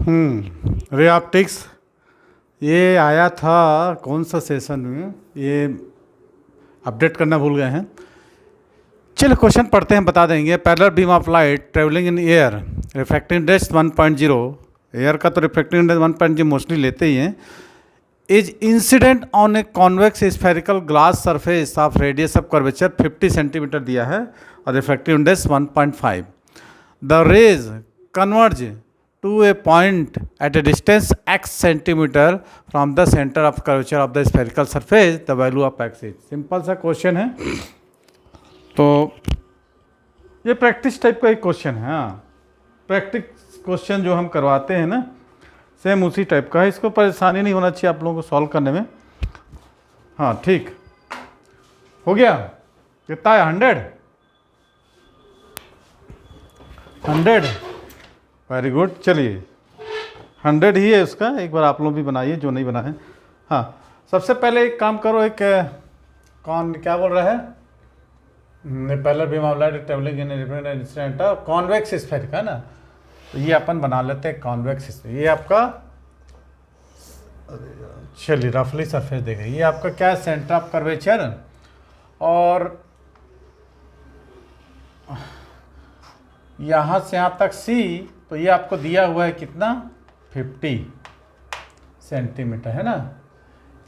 Ray optics ये आया था कौन सा सेशन में, ये अपडेट करना भूल गए हैं। चलो क्वेश्चन पढ़ते हैं, बता देंगे। Parallel beam of light travelling in air, refractive index 1.0, air का तो रिफ्रैक्टिव इंडेक्स 1.0 मोस्टली लेते ही हैं, is incident on a convex spherical glass surface of radius of curvature 50 centimetre दिया है और refractive index 1.5। The rays converge to a point at a distance x centimetre from the centre of curvature of the spherical surface, the value of x is. Simple सा question है, तो ये practice type का एक question है। हाँ, practice question जो हम करवाते हैं ना, सेम उसी टाइप का है। इसको परेशानी नहीं होना चाहिए आप लोगों को सॉल्व करने में। हाँ ठीक हो गया। कितना है? 100। Very good. चलिए 100 ही है उसका, एक बार आप लोग भी बनाइए जो नहीं बना है। हाँ, सबसे पहले एक काम करो, एक कौन क्या बोल रहा है, parallel beam of light travelling in incident convex spherical है ना, तो ये अपन बना लेते हैं कॉन्वेक्स स्फेरिकल। ये आपका, चलिए रफली सरफेस देखें, ये आपका क्या है, सेंटर ऑफ कर्वेचर, और यहाँ से यहाँ तक C, तो ये आपको दिया हुआ है कितना, 50 सेंटीमीटर है ना,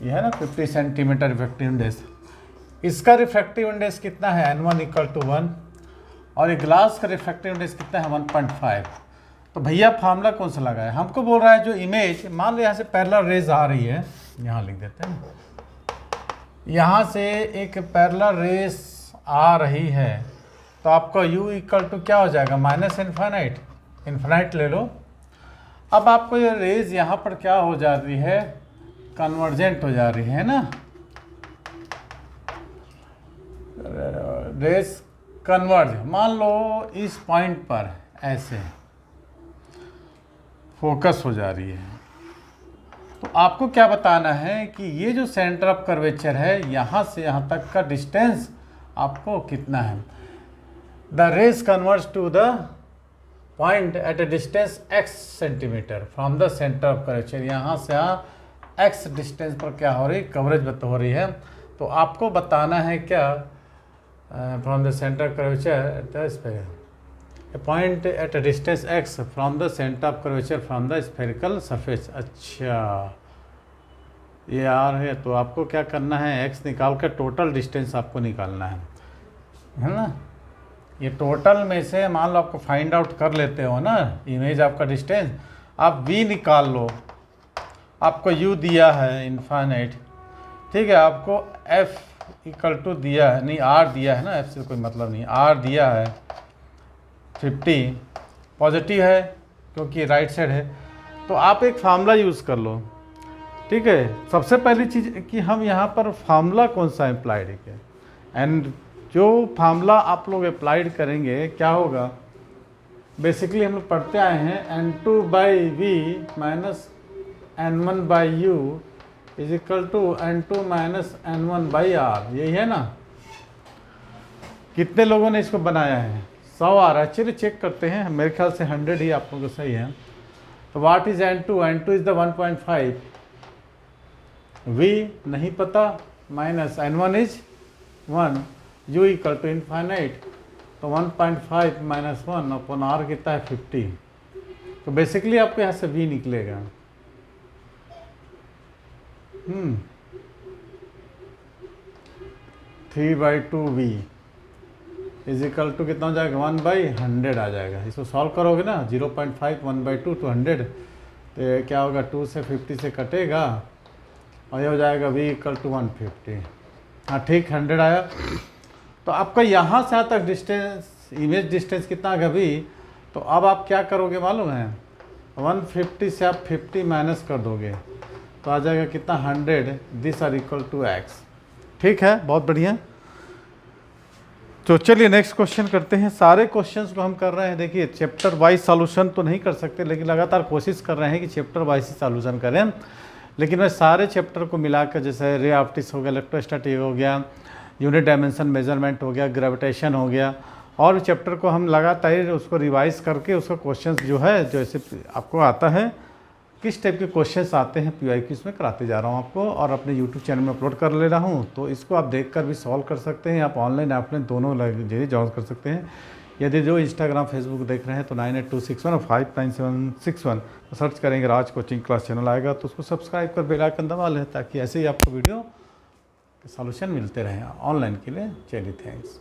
ये है ना 50 सेंटीमीटर रिफ्रैक्टिव इंडेक्स। इसका रिफ्रैक्टिव इंडेक्स कितना है, N1 = 1, और ये ग्लास का रिफ्रैक्टिव इंडेक्स कितना है, 1.5। तो भैया फार्मूला कौन सा लगा है, हमको बोल रहा है जो इमेज, मान लो यहाँ से पैरेलल रेज आ रही है, यहाँ लिख देते हैं, यहाँ से एक पैरेलल रेज आ रही है, तो आपका U = क्या हो जाएगा, -इन्फिनिट, इन्फिनिट ले लो। अब आपको ये रेज यहाँ पर क्या हो जा रही है, कन्वर्जेंट हो जा रही है ना, रेज कन्वर्ज, मान लो इस पॉइंट पर ऐसे फोकस हो जा रही है। तो आपको क्या बताना है कि ये जो सेंटर ऑफ कर्वेचर है, यहाँ से यहाँ तक का डिस्टेंस आपको कितना है। The rays converge to the point at a distance x centimetre from the centre of curvature, यहाँ से यहाँ x डिस्टेंस पर क्या हो रही, कवरेज हो रही है। तो आपको बताना है क्या, from the centre of curvature a point at a distance x from the center of curvature from the spherical surface। अच्छा, ये r है, तो आपको क्या करना है, x निकाल कर टोटल डिस्टेंस आपको निकालना है ना। ये टोटल में से मान लो आपको फाइंड आउट कर लेते हो ना, इमेज आपका डिस्टेंस, आप v निकाल लो, आपको u दिया है इन्फिनिट, ठीक है, आपको f = दिया है, नहीं r दिया है ना, f से कोई मतलब नहीं, r दिया है 50, पॉजिटिव है क्योंकि राइट साइड है। तो आप एक फार्मूला यूज़ कर लो, ठीक है। सबसे पहली चीज़ कि हम यहाँ पर फार्मूला कौन सा अप्लाइड है, एंड जो फार्मूला आप लोग अप्लाइड करेंगे क्या होगा, बेसिकली हम लोग पढ़ते आए हैं N2/V - N1/U = N2 - N1/R, यही है ना। कितने लोगों ने इसको बनाया है, 100 आ रहा है। चलिए चेक करते हैं, मेरे ख्याल से 100 ही आप लोगों को सही है। तो what is N2, N2 is the 1.5, V नहीं पता, minus N1 is 1, U = infinite, तो 1.5 - 1/R कितना है, 50। तो बेसिकली आपको यहाँ से V निकलेगा, 3/2V = कितना हो जाएगा, 1/100 आ जाएगा। इसको सॉल्व करोगे ना, 0.5 1/2 तो 100, तो क्या होगा, 2 से 50 से कटेगा और ये हो जाएगा V = 150। हाँ ठीक, 100 आया। तो आपका यहाँ से यहाँ तक डिस्टेंस, इमेज डिस्टेंस कितना आ गया V। तो अब आप क्या करोगे मालूम है, 150 से आप 50 माइनस कर दोगे तो आ जाएगा कितना, 100, दिस आर = x। ठीक है, बहुत बढ़िया। तो चलिए नेक्स्ट क्वेश्चन करते हैं। सारे क्वेश्चंस को हम कर रहे हैं, देखिए चैप्टर वाइज सॉल्यूशन तो नहीं कर सकते, लेकिन लगातार कोशिश कर रहे हैं कि चैप्टर वाइज ही सॉल्यूशन करें। लेकिन मैं सारे चैप्टर को मिलाकर, जैसे रे ऑप्टिक्स हो गया, इलेक्ट्रोस्टैटिक हो गया, यूनिट डायमेंशन मेजरमेंट हो गया, ग्रेविटेशन हो गया, और चैप्टर को हम लगातार उसको रिवाइज करके उसका क्वेश्चंस जो है जैसे आपको आता है किस टाइप के क्वेश्चंस आते हैं PYQ में कराते जा रहा हूँ आपको, और अपने YouTube चैनल में अपलोड कर ले रहा हूँ। तो इसको आप देखकर भी सॉल्व कर सकते हैं, आप ऑनलाइन ऑफलाइन दोनों जरिए जॉइन कर सकते हैं। यदि जो इंस्टाग्राम फेसबुक देख रहे हैं तो 9826159761 तो सर्च करेंगे राज कोचिंग क्लास चैनल आएगा, तो उसको सब्सक्राइब कर बेल आइकन दबा लें ताकि ऐसे ही आपको वीडियो के सॉल्यूशन मिलते रहें ऑनलाइन के लिए। चलिए थैंक्स।